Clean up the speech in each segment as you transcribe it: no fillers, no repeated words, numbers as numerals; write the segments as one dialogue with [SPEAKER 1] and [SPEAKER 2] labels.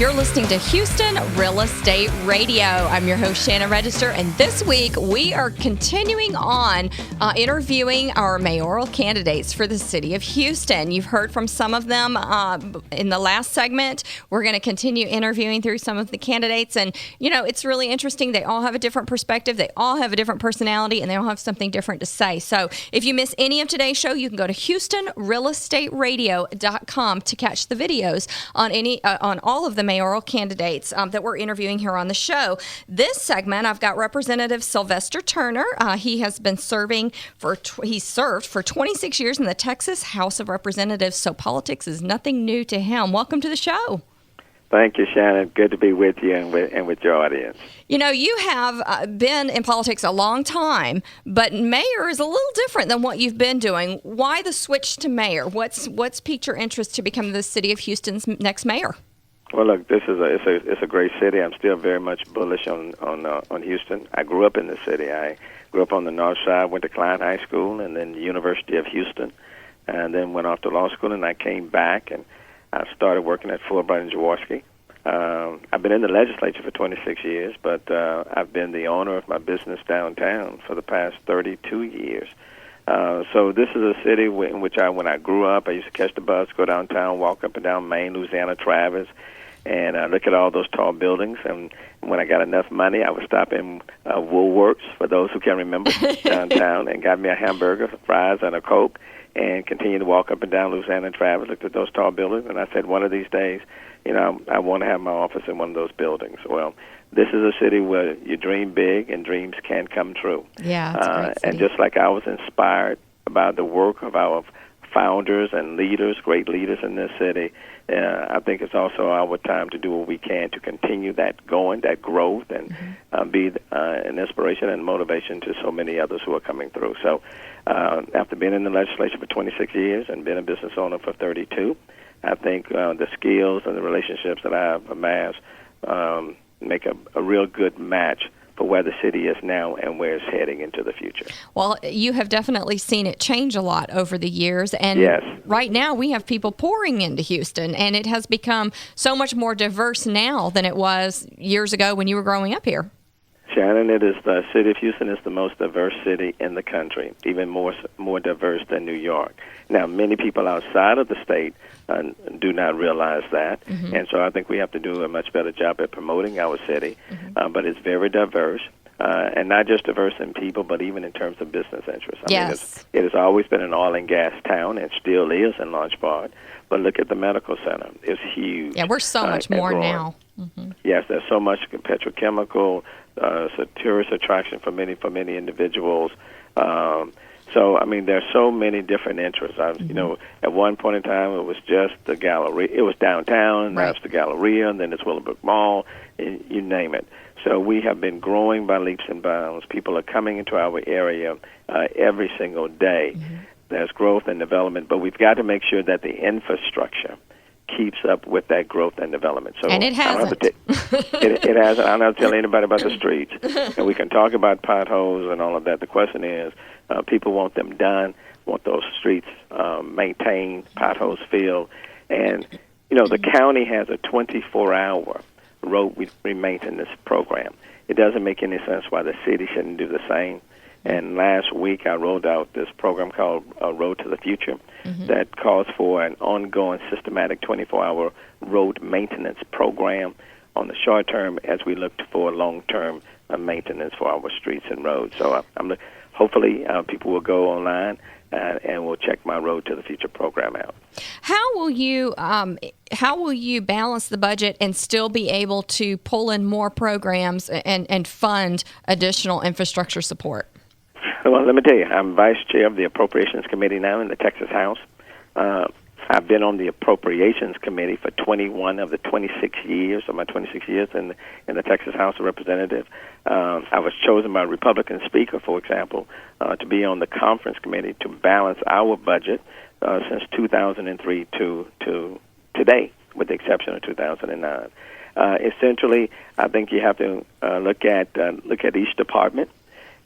[SPEAKER 1] You're listening to Houston Real Estate Radio. I'm your host, Shannon Register, and this week we are continuing on interviewing our mayoral candidates for the city of Houston. You've heard from some of them in the last segment. We're going to continue interviewing through some of the candidates, and it's really interesting. They all have a different perspective, they all have a different personality, and they all have something different to say. So if you miss any of today's show, you can go to HoustonRealEstateRadio.com to catch the videos on all of the mayoral candidates that we're interviewing here on the show. This segment, I've got Representative Sylvester Turner. He has been served for 26 years in the Texas House of Representatives, so politics is nothing new to him. Welcome to the show.
[SPEAKER 2] Thank you, Shannon. Good to be with you and with your audience.
[SPEAKER 1] You have been in politics a long time, but mayor is a little different than what you've been doing. Why the switch to mayor? What's piqued your interest to become the city of Houston's next mayor?
[SPEAKER 2] Well, look, this is it's a great city. I'm still very much bullish on Houston. I grew up in the city. I grew up on the north side, went to Klein High School, and then the University of Houston, and then went off to law school. And I came back and I started working at Fulbright and Jaworski. I've been in the legislature for 26 years, but I've been the owner of my business downtown for the past 32 years. So this is a city in which when I grew up, I used to catch the bus, go downtown, walk up and down Main, Louisiana, Travis, and look at all those tall buildings. And when I got enough money, I would stop in Woolworths, for those who can remember, downtown, and got me a hamburger, fries, and a Coke, and continue to walk up and down Louisiana and Travis, looked at those tall buildings, and I said, one of these days, I want to have my office in one of those buildings. Well, this is a city where you dream big and dreams can come true.
[SPEAKER 1] Yeah, it's a great city.
[SPEAKER 2] And just like I was inspired about the work of our founders and leaders, great leaders in this city, I think it's also our time to do what we can to continue that growth, and be an inspiration and motivation to so many others who are coming through. So after being in the legislature for 26 years and being a business owner for 32, I think the skills and the relationships that I've amassed make a real good match for where the city is now and where it's heading into the future.
[SPEAKER 1] Well, you have definitely seen it change a lot over the years, and
[SPEAKER 2] yes.
[SPEAKER 1] Right now we have people pouring into Houston, and it has become so much more diverse now than it was years ago when you were growing up here.
[SPEAKER 2] Shannon, the city of Houston is the most diverse city in the country, even more diverse than New York. Now, many people outside of the state do not realize that, and so I think we have to do a much better job at promoting our city. But it's very diverse, and not just diverse in people, but even in terms of business interests. I mean, it has always been an oil and gas town, and still is in large part. But look at the medical center; it's huge.
[SPEAKER 1] Yeah, we're so much more now.
[SPEAKER 2] Yes, there's so much petrochemical. It's a tourist attraction for many individuals. So, I mean, there's so many different interests. At one point in time, it was just the Galleria. It was downtown, and now it's the Galleria, and then it's Willowbrook Mall, and you name it. So we have been growing by leaps and bounds. People are coming into our area every single day. There's growth and development, but we've got to make sure that the infrastructure keeps up with that growth and development. So
[SPEAKER 1] and it hasn't.
[SPEAKER 2] It hasn't. I don't have to tell anybody about the streets. And we can talk about potholes and all of that. The question is, people want them done, want those streets maintained, potholes filled. And, the county has a 24-hour road maintenance program. It doesn't make any sense why the city shouldn't do the same. And last week I rolled out this program called Road to the Future that calls for an ongoing systematic 24-hour road maintenance program on the short term as we look for long-term maintenance for our streets and roads. So hopefully people will go online and will check my Road to the Future program out.
[SPEAKER 1] How will you balance the budget and still be able to pull in more programs and fund additional infrastructure support?
[SPEAKER 2] Well, let me tell you, I'm vice chair of the Appropriations Committee now in the Texas House. I've been on the Appropriations Committee for 21 of the 26 years, of my 26 years in the Texas House of Representatives. I was chosen by a Republican speaker, for example, to be on the Conference Committee to balance our budget since 2003 to today, with the exception of 2009. Essentially, I think you have to look at each department.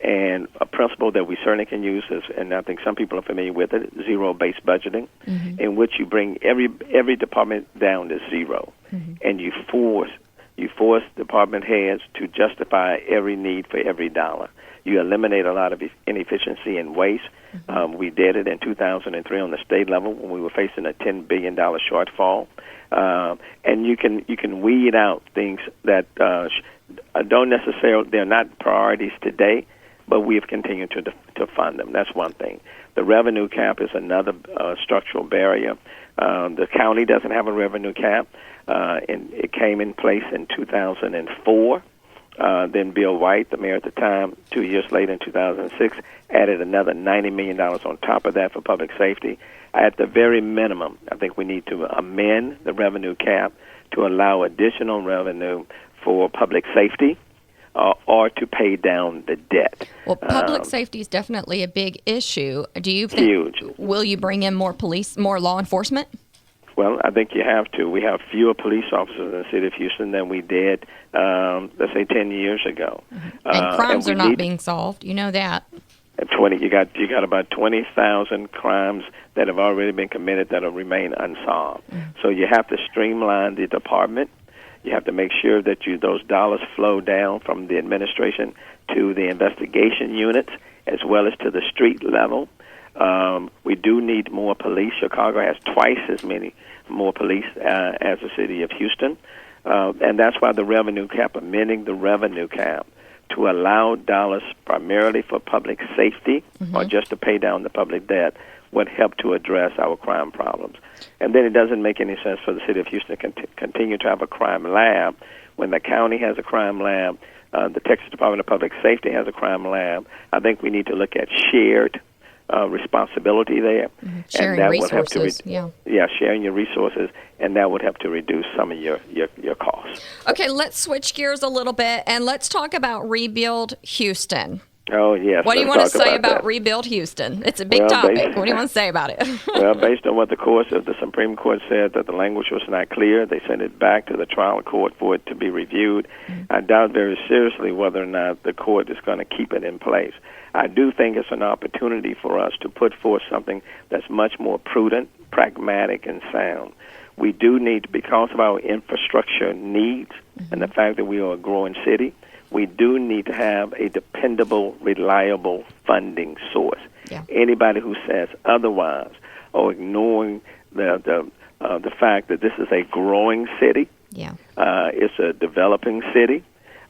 [SPEAKER 2] And a principle that we certainly can use is, and I think some people are familiar with it, zero-based budgeting, in which you bring every department down to zero. and you force department heads to justify every need for every dollar. You eliminate a lot of inefficiency and waste. We did it in 2003 on the state level when we were facing a $10 billion shortfall. And you can weed out things that don't necessarily, they're not priorities today, but we have continued to fund them. That's one thing. The revenue cap is another structural barrier. The county doesn't have a revenue cap, and it came in place in 2004. Then Bill White, the mayor at the time, 2 years later in 2006, added another $90 million on top of that for public safety. At the very minimum, I think we need to amend the revenue cap to allow additional revenue for public safety or to pay down the debt.
[SPEAKER 1] Well, public safety is definitely a big issue. Do you think,
[SPEAKER 2] huge.
[SPEAKER 1] Will you bring in more law enforcement?
[SPEAKER 2] Well, I think you have to. We have fewer police officers in the city of Houston than we did, let's say, 10 years ago.
[SPEAKER 1] And crimes are not being solved. You know that.
[SPEAKER 2] You got about 20,000 crimes that have already been committed that will remain unsolved. So you have to streamline the department. You have to make sure that those dollars flow down from the administration to the investigation units as well as to the street level. We do need more police. Chicago has twice as many more police as the city of Houston. And that's why the revenue cap, amending the revenue cap to allow dollars primarily for public safety or just to pay down the public debt would help to address our crime problems. And then it doesn't make any sense for the city of Houston to continue to have a crime lab when the county has a crime lab, the Texas Department of Public Safety has a crime lab. I think we need to look at shared responsibility there.
[SPEAKER 1] Sharing
[SPEAKER 2] and that
[SPEAKER 1] resources,
[SPEAKER 2] would help to sharing your resources, and that would help to reduce some of your costs.
[SPEAKER 1] Okay, let's switch gears a little bit, and let's talk about Rebuild Houston.
[SPEAKER 2] Oh, yes.
[SPEAKER 1] What do you want to say about Rebuild Houston? It's a big topic. What do you want to say about it?
[SPEAKER 2] Well, based on what the Supreme Court said, that the language was not clear, they sent it back to the trial court for it to be reviewed. I doubt very seriously whether or not the court is going to keep it in place. I do think it's an opportunity for us to put forth something that's much more prudent, pragmatic, and sound. We do need, because of our infrastructure needs and the fact that we are a growing city, we do need to have a dependable, reliable funding source. Yeah. Anybody who says otherwise or ignoring the fact that this is a growing city, it's a developing city,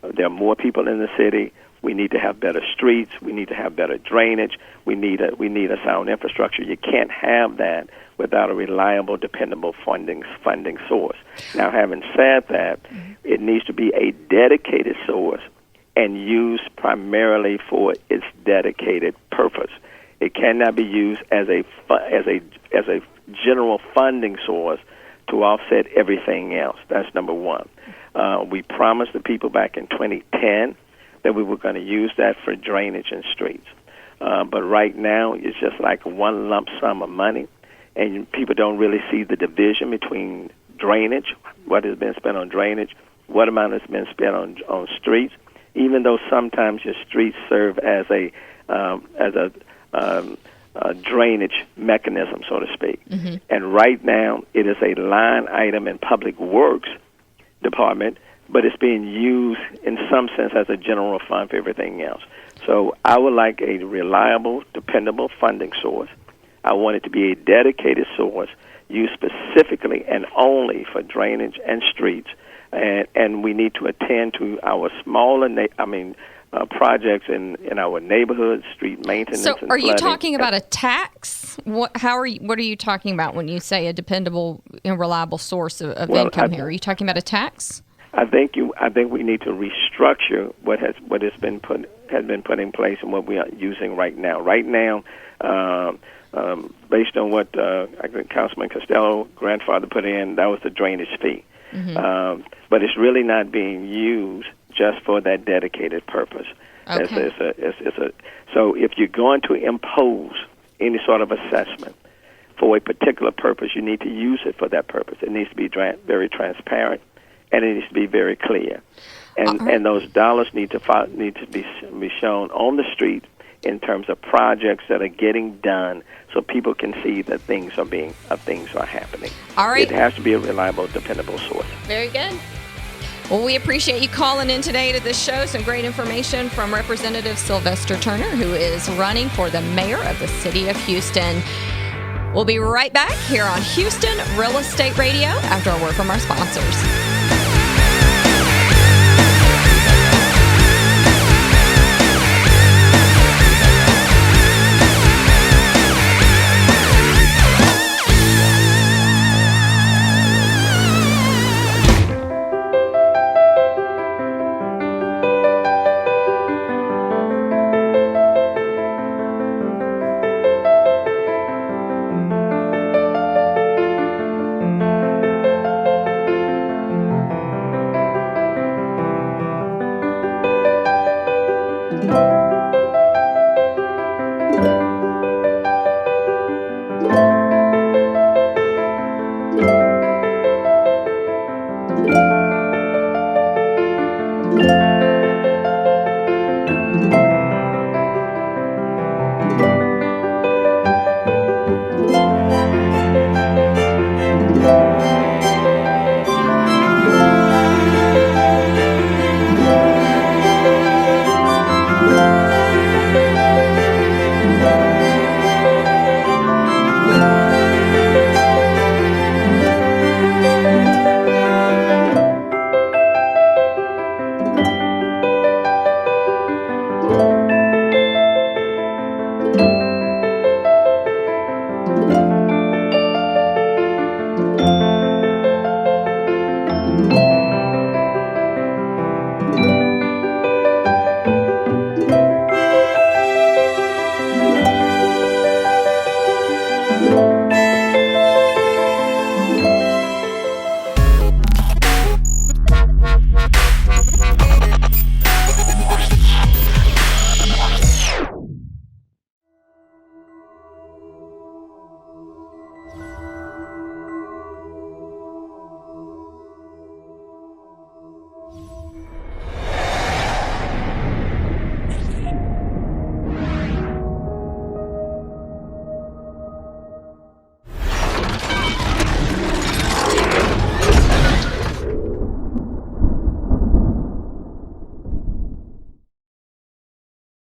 [SPEAKER 2] there are more people in the city. We need to have better streets. We need to have better drainage. We need a sound infrastructure. You can't have that without a reliable, dependable funding source. Now, having said that, it needs to be a dedicated source and used primarily for its dedicated purpose. It cannot be used as a general funding source to offset everything else. That's number one. We promised the people back in 2010 that we were going to use that for drainage and streets. But right now, it's just like one lump sum of money, and people don't really see the division between drainage, what has been spent on drainage, what amount has been spent on streets, even though sometimes your streets serve as a drainage mechanism, so to speak. And right now, it is a line item in Public Works Department, but it's being used in some sense as a general fund for everything else. So I would like a reliable, dependable funding source. I want it to be a dedicated source used specifically and only for drainage and streets. And we need to attend to our smaller projects in our neighborhoods, street maintenance.
[SPEAKER 1] So,
[SPEAKER 2] and
[SPEAKER 1] are you
[SPEAKER 2] flooding.
[SPEAKER 1] Talking about a tax? What are you talking about when you say a dependable and reliable source of income here? Are you talking about a tax?
[SPEAKER 2] I think we need to restructure what has been put in place and what we are using right now. Right now, based on what I think Councilman Costello grandfather put in, that was the drainage fee. But it's really not being used just for that dedicated purpose.
[SPEAKER 1] Okay.
[SPEAKER 2] So if you're going to impose any sort of assessment for a particular purpose, you need to use it for that purpose. It needs to be very transparent, and it needs to be very clear. And those dollars need to be shown on the street in terms of projects that are getting done, so people can see that things are happening.
[SPEAKER 1] All right.
[SPEAKER 2] It has to be a reliable, dependable source.
[SPEAKER 1] Very good. Well, we appreciate you calling in today to this show. Some great information from Representative Sylvester Turner, who is running for the mayor of the city of Houston. We'll be right back here on Houston Real Estate Radio after a word from our sponsors.